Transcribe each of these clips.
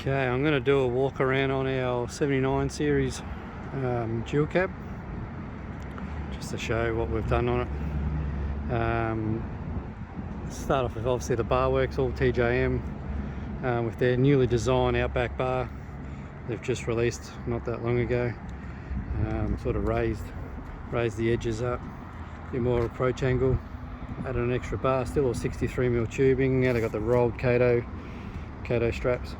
Okay, I'm going to do a walk around on our 79 series dual cab, just to show what we've done on it. Start off with obviously the bar works, all TJM, with their newly designed outback bar. They've just released not that long ago. Sort of raised the edges up, a bit more approach angle, added an extra bar, still all 63mm tubing. Now they've got the rolled Kato straps,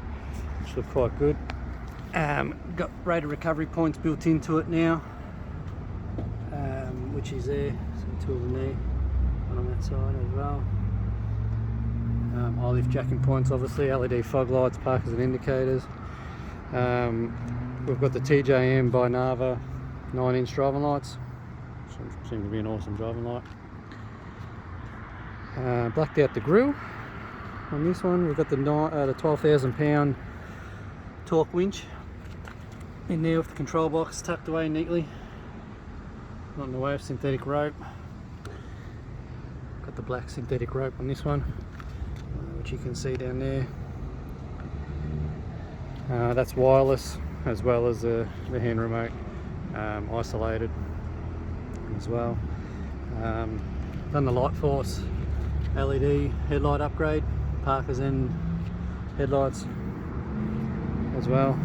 which look quite good. Got rated recovery points built into it now, which is there, so two of them there, one on that side as well. High lift jacking points, obviously, LED fog lights, parkers and indicators. We've got the TJM by Nava 9-inch driving lights, which seem to be an awesome driving light. Blacked out the grille on this one. We've got the 12,000 pound torque winch in there with the control box tucked away neatly, not in the way of synthetic rope. Got the black synthetic rope on this one, which you can see down there. That's wireless, as well as the hand remote, isolated as well. Done the light force LED headlight upgrade, parkers and headlights as well.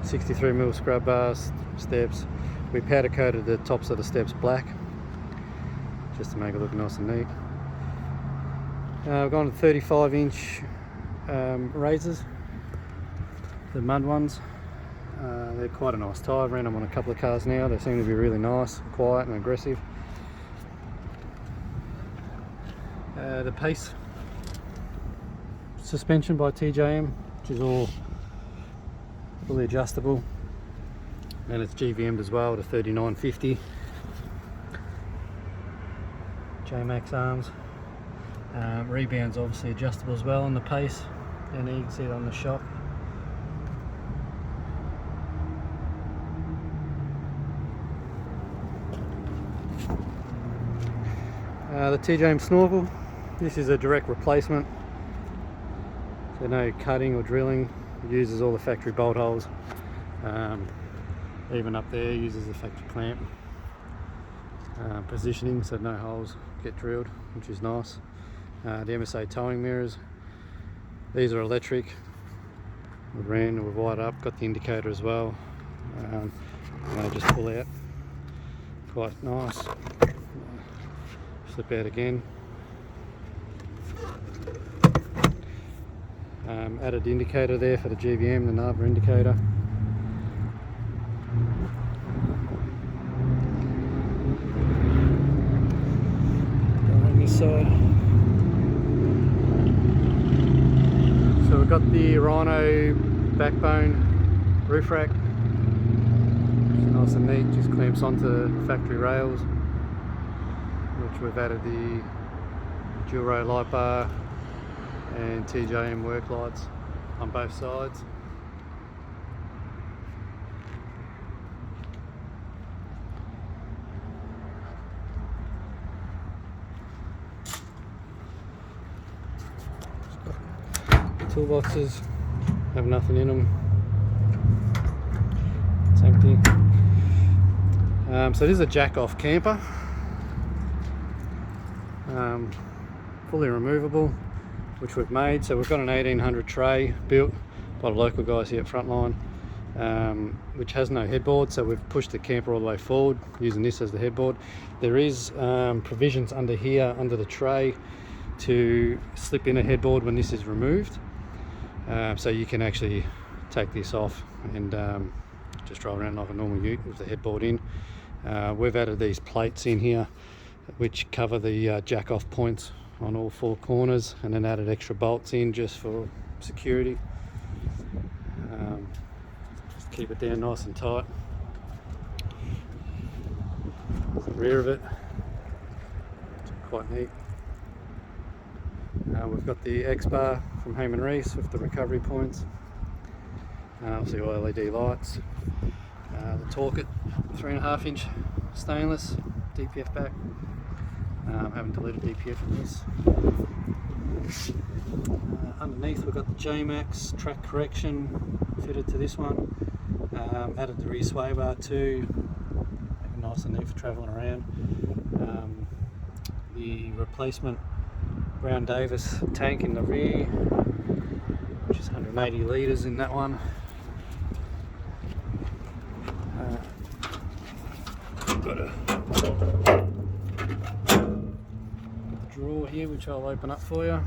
63mm scrub bars, steps. We powder coated the tops of the steps black, just to make it look nice and neat. We've gone to 35-inch razors, the mud ones. They're quite a nice tie. I've ran them on a couple of cars now. They seem to be really nice, quiet and aggressive. The Pace suspension by TJM, which is all fully adjustable, and it's GVM'd as well to 3950. J-Max arms. Rebounds obviously adjustable as well on the Pace, and you can see it on the shock. The TJM snorkel, this is a direct replacement, so no cutting or drilling. It uses all the factory bolt holes. Even up there uses the factory clamp positioning, so no holes get drilled, which is nice. The MSA towing mirrors, these are electric. We've wired up, got the indicator as well, and they just pull out, quite nice. Slip out again. Added indicator there for the GVM, the Nava indicator. On this side. So we've got the Rhino backbone roof rack. It's nice and neat, just clamps onto factory rails, which we've added the dual row light bar and TJM work lights on both sides. Toolboxes have nothing in them, it's empty. So this is a jack-off camper, fully removable, which we've made. So we've got an 1800 tray built by the local guys here at Frontline, which has no headboard, so we've pushed the camper all the way forward using this as the headboard. There is provisions under here, under the tray, to slip in a headboard when this is removed, so you can actually take this off and just drive around like a normal ute with the headboard in. We've added these plates in here which cover the jack off points on all four corners, and then added extra bolts in just for security. Just keep it down nice and tight. The rear of it, it's quite neat. We've got the X bar from Heyman Reese with the recovery points. Obviously all LED lights. The Torque 3.5-inch stainless DPF back. Haven't deleted DPF in this. underneath we've got the J-Max track correction fitted to this one. Added the rear sway bar too, make it nice and neat for travelling around. The replacement Brown Davis tank in the rear, which is 180 litres in that one. Got a drawer here which I'll open up for you.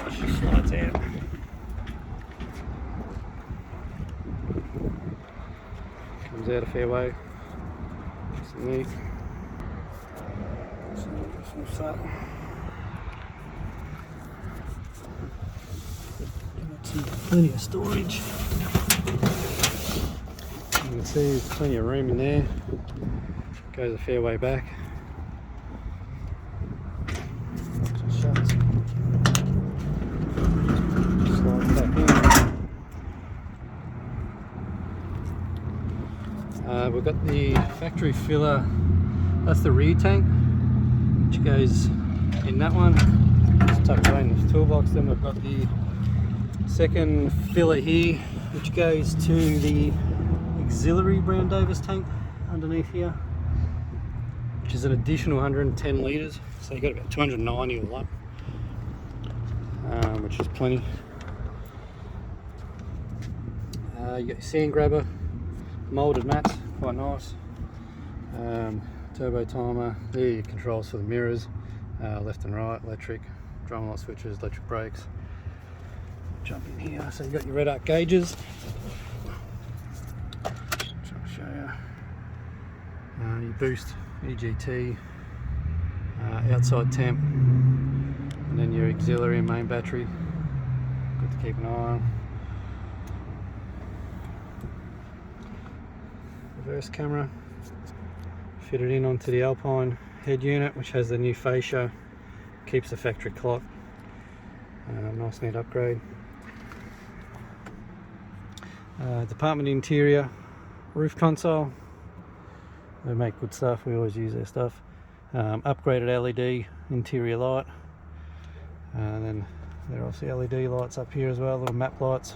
She slides out. Comes out a fair way. Nice and neat. So, plenty of storage. You can see there's plenty of room in there. Goes a fair way back. Just shuts. Slide back in. We've got the factory filler. That's the rear tank, which goes in that one. It's tucked away in the toolbox. Then we've got the second filler here, which goes to the auxiliary Brown Davis tank underneath here, which is an additional 110 litres. So you've got about 290 all up, which is plenty. You got your sand grabber, moulded mats, quite nice. Turbo timer, there are your controls for the mirrors, left and right, electric, drum light switches, electric brakes. Jump in here, so you've got your red arc gauges. Trying to show you. Your boost, EGT, outside temp, and then your auxiliary and main battery. Good to keep an eye on. Reverse camera. Fitted in onto the Alpine head unit, which has the new fascia, keeps the factory clock. Nice neat upgrade. Department interior, roof console. They make good stuff, we always use their stuff. Upgraded LED interior light. And then there are also LED lights up here as well, little map lights.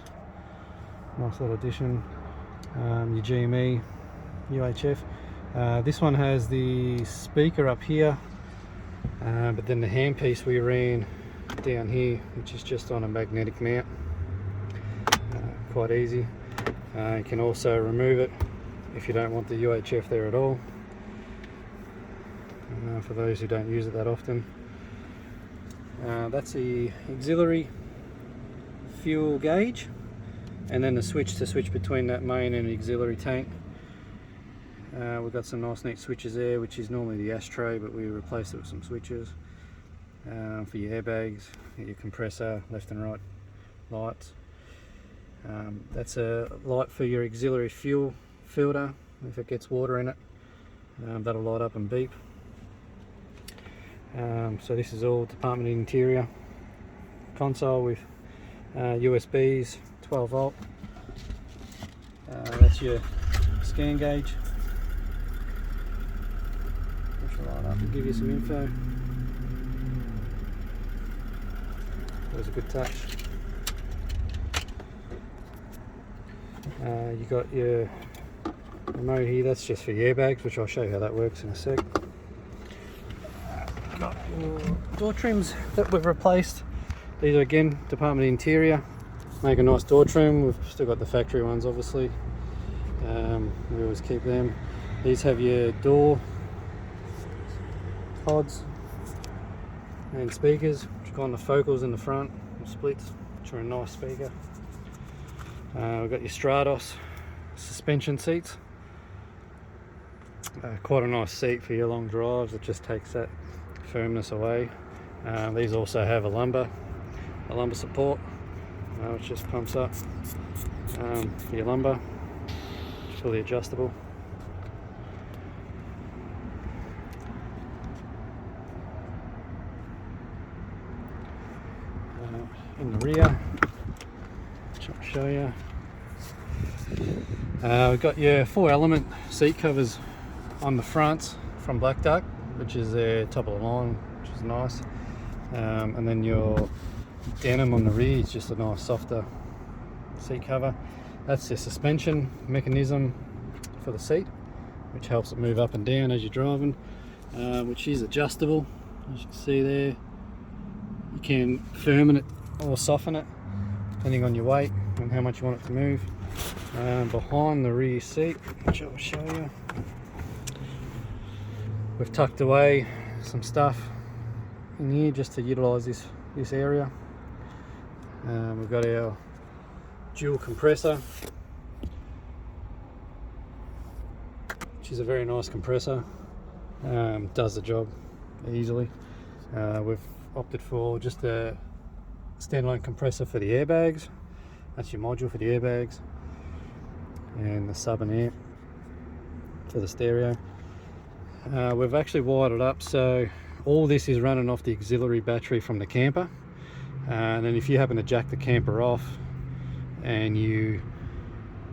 Nice little addition. Your GME, UHF. This one has the speaker up here, but then the handpiece we ran down here, which is just on a magnetic mount. Quite easy. You can also remove it if you don't want the UHF there at all, for those who don't use it that often. That's the auxiliary fuel gauge, and then the switch to switch between that main and auxiliary tank. We've got some nice neat switches there, which is normally the ashtray, but we replaced it with some switches for your airbags, your compressor, left and right lights. That's a light for your auxiliary fuel filter. If it gets water in it, that'll light up and beep. So this is all department interior. Console with USBs, 12 volt. That's your scan gauge. Push the light up and give you some info. That was a good touch. You got your remote here, that's just for your airbags, which I'll show you how that works in a sec. Got your door trims that we've replaced. These are again department interior. Make a nice door trim. We've still got the factory ones obviously. We always keep them. These have your door pods and speakers, which got the focals in the front, splits, which are a nice speaker. We've got your Stratos suspension seats. Quite a nice seat for your long drives. It just takes that firmness away. These also have a lumbar support, which just pumps up for your lumbar. It's fully adjustable. In the rear, I'll show you. We've got your 4-element seat covers on the front from Black Duck, which is top of the line, which is nice. And then your denim on the rear. It's just a nice softer seat cover. That's the suspension mechanism for the seat, which helps it move up and down as you're driving, which is adjustable, as you can see there. You can firm it or soften it depending on your weight and how much you want it to move. Behind the rear seat, which I'll show you, we've tucked away some stuff in here just to utilise this area. We've got our dual compressor, which is a very nice compressor. Does the job easily. We've opted for just a standalone compressor for the airbags. That's your module for the airbags, and the sub and amp for the stereo. We've actually wired it up so all this is running off the auxiliary battery from the camper, and then if you happen to jack the camper off and you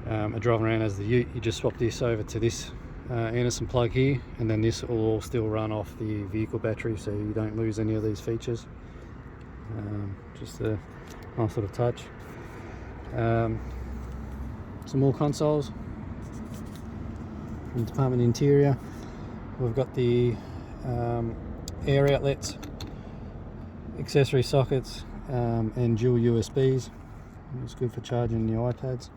are driving around as the ute, you just swap this over to this Anderson plug here, and then this will all still run off the vehicle battery, so you don't lose any of these features. Just a nice little touch. Some more consoles. In the department interior, we've got the air outlets, accessory sockets, and dual USBs. It's good for charging your iPads.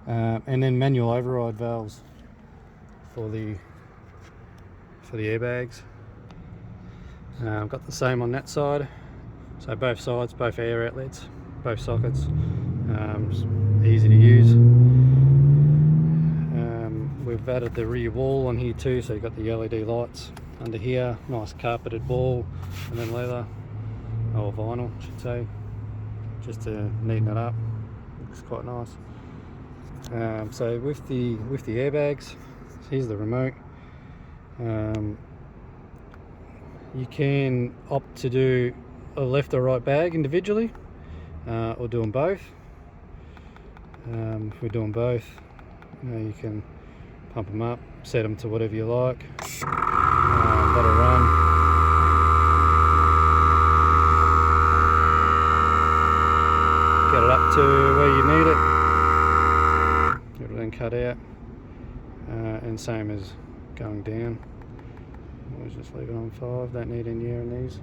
And then manual override valves for the airbags. I've got the same on that side, so both sides, both air outlets, both sockets. Easy to use. We've added the rear wall on here too, so you've got the LED lights under here, nice carpeted wall, and then leather, or vinyl I should say, just to neaten it up. Looks quite nice. So with the airbags, here's the remote. You can opt to do a left or right bag individually, or do them both. If we're doing both, you can pump them up, set them to whatever you like, let it run. Get it up to where you need it. It'll then cut out, and same as going down. Always just leave it on 5, don't need any air in these.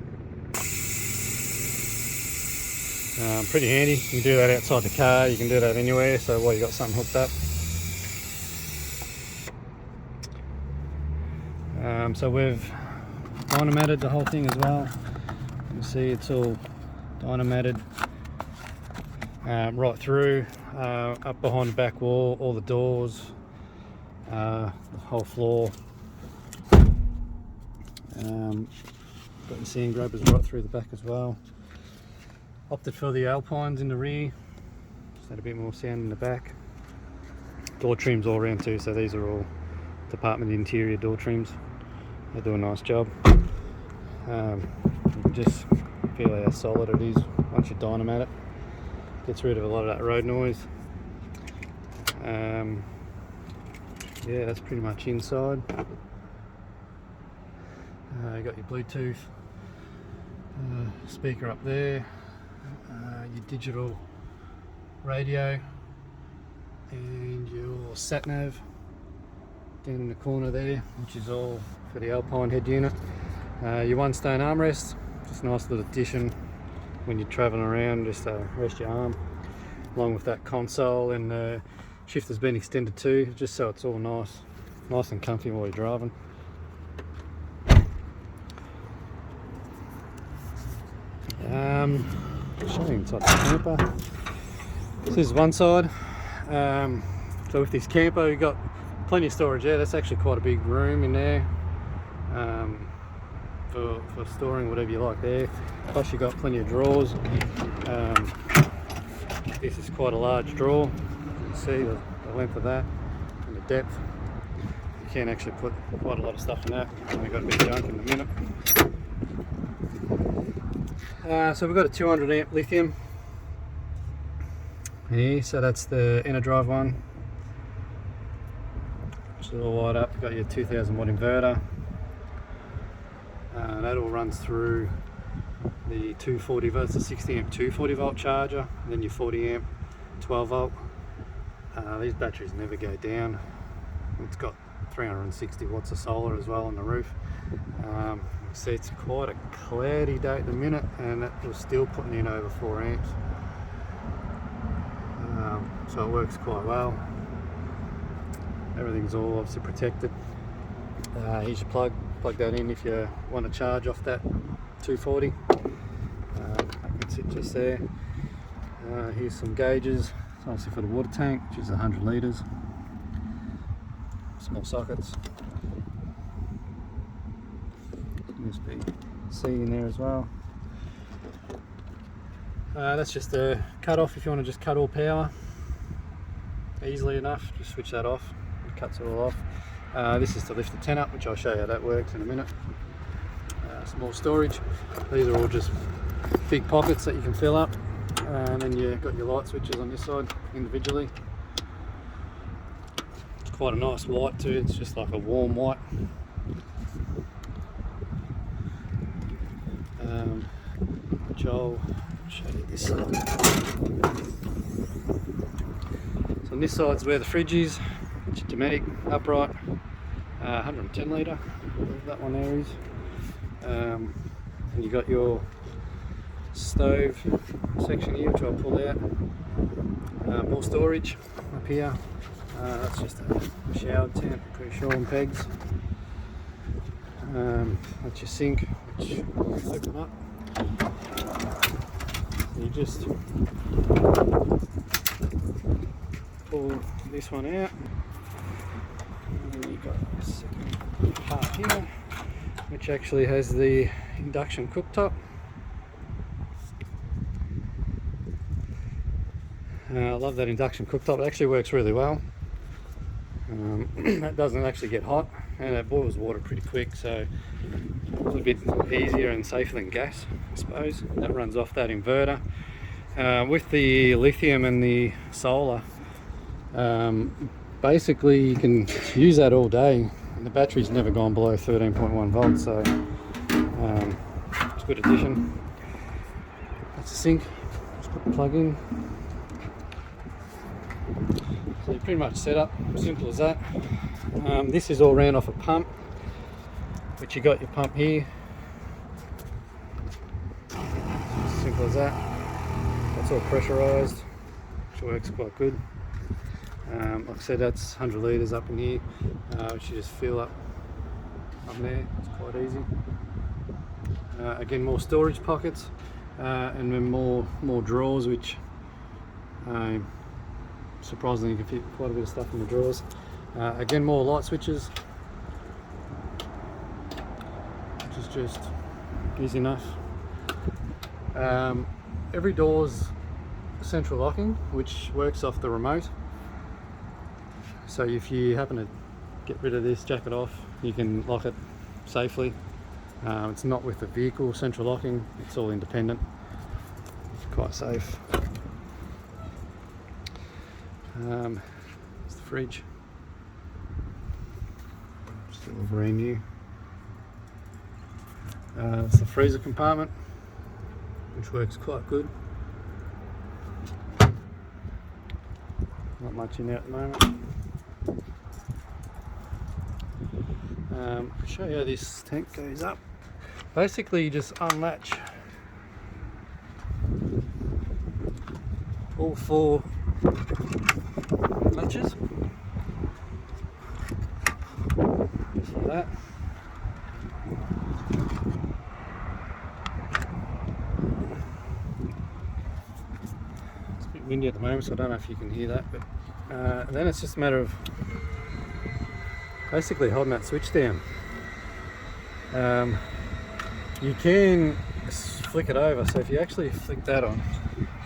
Pretty handy. You can do that outside the car, you can do that anywhere, so while you got something hooked up. So we've dynamated the whole thing as well. You can see it's all dynamated right through, up behind the back wall, all the doors, the whole floor. Got the sand grabbers right through the back as well. Opted for the alpines in the rear, just had a bit more sound in the back. Door trims all around too, so these are all department interior door trims. They do a nice job. You can just feel how solid it is once you dynamite it. Gets rid of a lot of that road noise. Yeah, that's pretty much inside. You got your Bluetooth speaker up there, your digital radio, and your sat nav down in the corner there, which is all for the Alpine head unit. Your one stone armrest, just a nice little addition when you're traveling around, just to rest your arm, along with that console, and the shifter's been extended too, just so it's all nice and comfy while you're driving. Show you inside the camper. This is one side. So with this camper, you've got plenty of storage there. That's actually quite a big room in there, for storing whatever you like there. Plus you've got plenty of drawers. This is quite a large drawer. You can see the length of that and the depth. You can actually put quite a lot of stuff in that. And we've got a bit of junk in a minute. So we've got a 200 amp lithium here, so that's the inner drive one. It's all wired up. You've got your 2000 watt inverter. That all runs through the 240 volts, the 60 amp 240 volt charger, and then your 40 amp 12 volt. These batteries never go down. It's got 360 watts of solar as well on the roof. See, it's quite a cloudy day at the minute, and that was still putting in over 4 amps. So it works quite well. Everything's all obviously protected. Here's your plug that in if you want to charge off that 240. That can sit just there. Here's some gauges. It's obviously for the water tank, which is 100 litres. Small sockets. USB-C in there as well. That's just a cut off if you want to just cut all power easily enough. Just switch that off, it cuts it all off. This is to lift the tent up, which I'll show you how that works in a minute. Small storage. These are all just big pockets that you can fill up, and then you've got your light switches on this side individually. It's quite a nice white too, it's just like a warm white. Which I'll show you this side. So on this side's where the fridge is, which is Dometic, upright, 110 litre, whatever that one there is. And you got your stove section here, which I'll pull out. More storage up here. That's just a shower tent, pretty sure, on pegs. That's your sink, which open up. You just pull this one out, and then you've got a second part here, which actually has the induction cooktop. I love that induction cooktop. It actually works really well. That doesn't actually get hot, and it boils water pretty quick, so a little bit easier and safer than gas, I suppose. That runs off that inverter. With the lithium and the solar, basically you can use that all day, and the battery's never gone below 13.1 volts, so it's a good addition. That's the sink. Just put the plug in. So you're pretty much set up, simple as that. This is all ran off a pump, which you got your pump here. Simple as that. That's all pressurised, which works quite good. Like I said, that's 100 litres up in here, which you just fill up there. It's quite easy. Again, more storage pockets, and then more drawers, which surprisingly you can fit quite a bit of stuff in the drawers. Again, more light switches, which is just easy enough. Every door's central locking, which works off the remote. So if you happen to get rid of this, jack it off, you can lock it safely. It's not with the vehicle central locking, it's all independent. It's quite safe. It's the fridge. Still brand new. It's the freezer compartment, which works quite good. Not much in there at the moment. I'll show you how this tank goes up. Basically, you just unlatch all 4 latches, just like that. It's a bit windy at the moment, so I don't know if you can hear that, but then it's just a matter of basically holding that switch down. You can flick it over, so if you actually flick that on,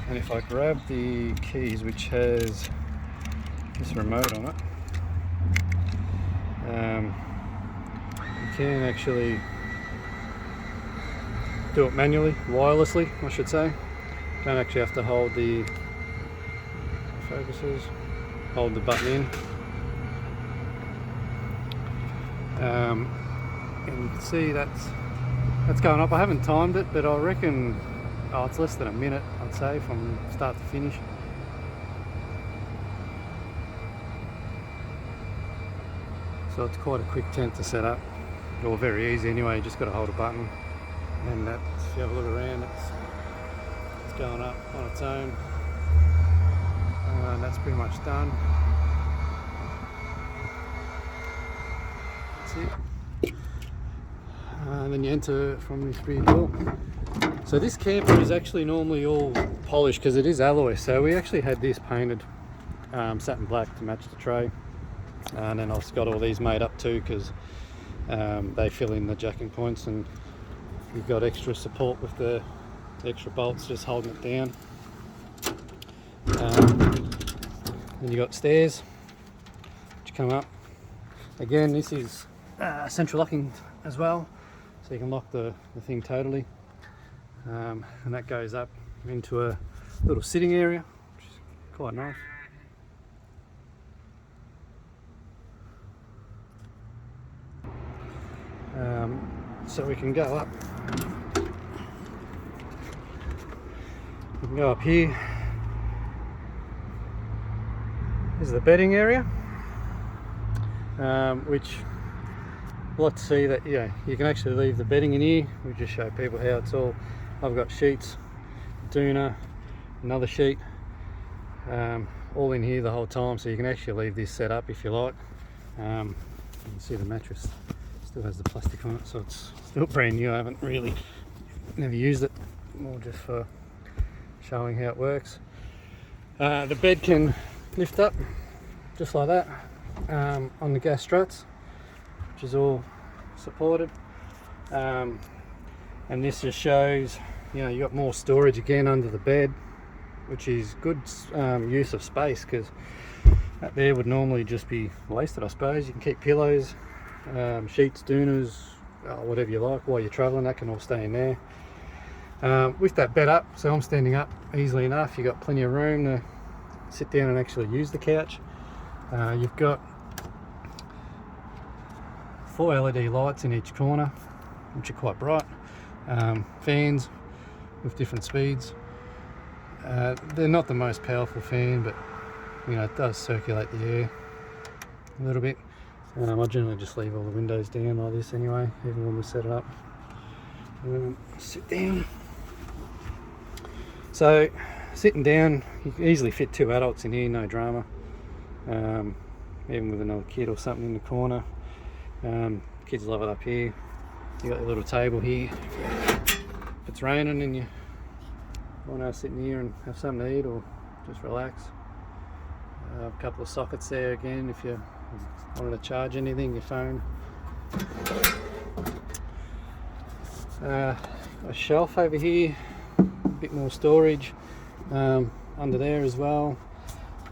and if I grab the keys, which has this remote on it, you can actually do it manually, wirelessly I should say. Don't actually have to hold the focuses, hold the button in. And you can see that's that's going up. I haven't timed it, but I reckon it's less than a minute, I'd say, from start to finish. So it's quite a quick tent to set up, or very easy anyway. You just got to hold a button, and that, if you have a look around, it's going up on its own. And that's pretty much done. That's it. And then you enter from this rear door. So this camper is actually normally all polished because it is alloy. So we actually had this painted satin black to match the tray. And then I've got all these made up too because they fill in the jacking points, and you've got extra support with the extra bolts just holding it down. Then you got stairs which come up. Again, this is central locking as well, so you can lock the thing totally, and that goes up into a little sitting area, which is quite nice. So we can go up. We can go up here. This is the bedding area, which let's see that you can actually leave the bedding in here. We just show people how it's all. I've got sheets, doona, another sheet, all in here the whole time, so you can actually leave this set up if you like. You can see the mattress still has the plastic on it, so it's still brand new. I haven't really never used it, more just for showing how it works. The bed can lift up just like that on the gas struts, which is all supported, and this just shows you got more storage again under the bed, which is good use of space, because that there would normally just be wasted, I suppose. You can keep pillows, sheets, doonas, whatever you like while you're traveling. That can all stay in there. With that bed up, so I'm standing up easily enough, you've got plenty of room to sit down and actually use the couch. You've got 4 LED lights in each corner, which are quite bright. Fans with different speeds. They're not the most powerful fan, but it does circulate the air a little bit. I generally just leave all the windows down like this anyway, even when we set it up. Sit down. So sitting down, you can easily fit 2 adults in here, no drama. Even with another kid or something in the corner. Kids love it up here. You got your little table here. If it's raining and you want to sit in here and have something to eat or just relax. A couple of sockets there again if you wanted to charge anything, your phone. A shelf over here, a bit more storage under there as well.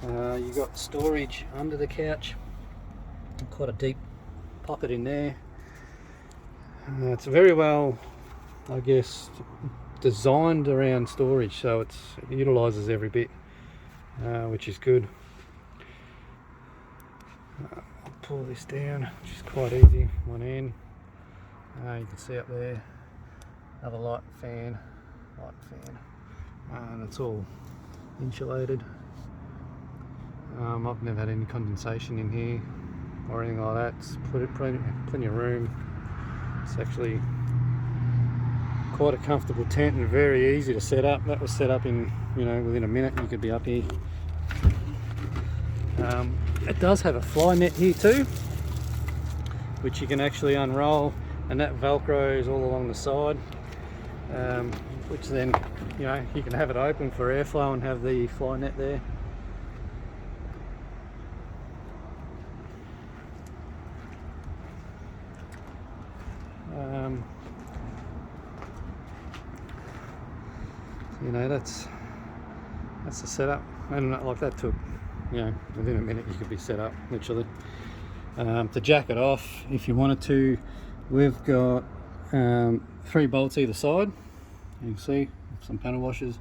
You've got storage under the couch, quite a deep pocket in there. It's very well, I guess, designed around storage, so it utilises every bit, which is good. I'll pull this down, which is quite easy, one end. You can see up there, another light fan, and it's all insulated. I've never had any condensation in here or anything like that. It's plenty of room. It's actually quite a comfortable tent and very easy to set up. That was set up in, within a minute you could be up here. It does have a fly net here too, which you can actually unroll, and that velcros all along the side, which then you can have it open for airflow and have the fly net there. That's the setup, and like that took within a minute you could be set up literally. To jack it off if you wanted to, we've got 3 bolts either side. You can see some panel washers.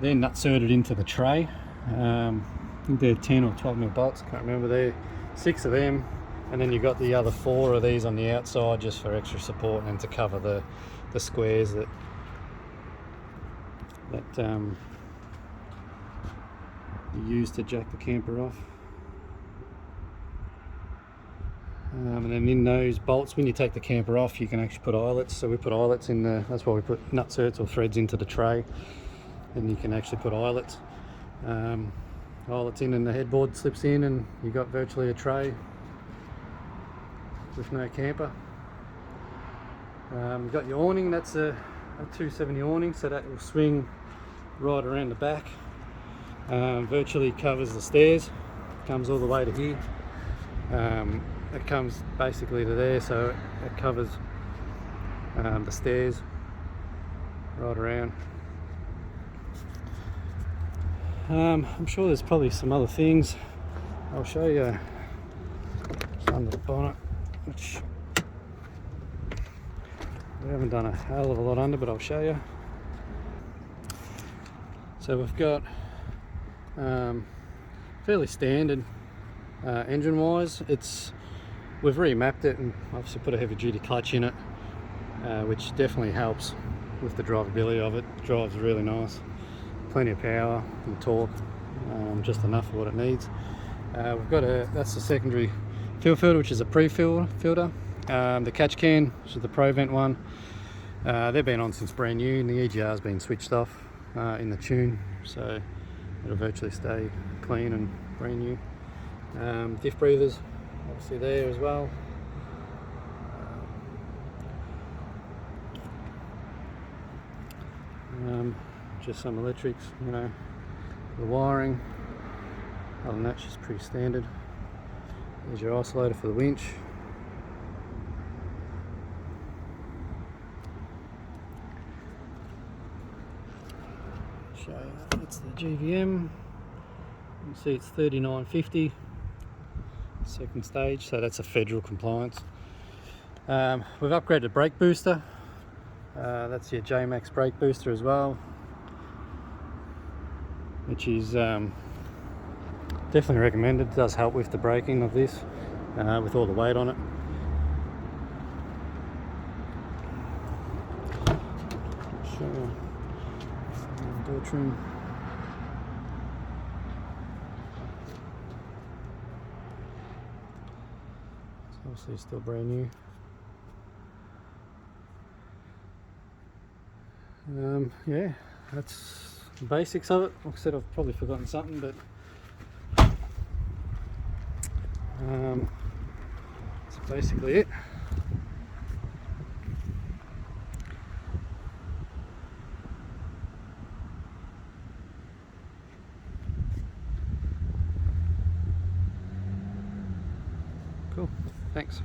They're nut inserted into the tray. I think they're 10 or 12 mil bolts, I can't remember. There 6 of them, and then you've got the other 4 of these on the outside just for extra support and to cover the squares that you use to jack the camper off. And then in those bolts, when you take the camper off, you can actually put eyelets. So we put eyelets in the, that's why we put nutserts or threads into the tray, and you can actually put eyelets. Eyelets in and the headboard slips in, and you've got virtually a tray with no camper. You've got your awning, that's a 270 awning, so that will swing right around the back. Virtually covers the stairs, comes all the way to here. It comes basically to there, so it covers the stairs right around. I'm sure there's probably some other things. I'll show you under the bonnet, which we haven't done a hell of a lot under, but I'll show you. So we've got fairly standard engine wise. We've remapped it and obviously put a heavy duty clutch in it, which definitely helps with the drivability of it. It drives really nice, plenty of power and torque, just enough for what it needs. We've got that's the secondary fuel filter, which is a pre-filter. The catch can, which is the Pro Vent one, they've been on since brand new, and the EGR's been switched off in the tune, so it'll virtually stay clean and brand new. Diff breathers obviously there as well. Just some electrics, you know, the wiring. Other than that, she's pretty standard. There's your isolator for the winch. Show you, that's the GVM. You can see it's 3950, second stage, so that's a federal compliance. We've upgraded brake booster. That's your J-Max brake booster as well, which is definitely recommended. It does help with the braking of this, with all the weight on it. Show you door trim. It's obviously still brand new. Yeah, that's the basics of it. Like I said, I've probably forgotten something, but that's basically it. Cool, thanks.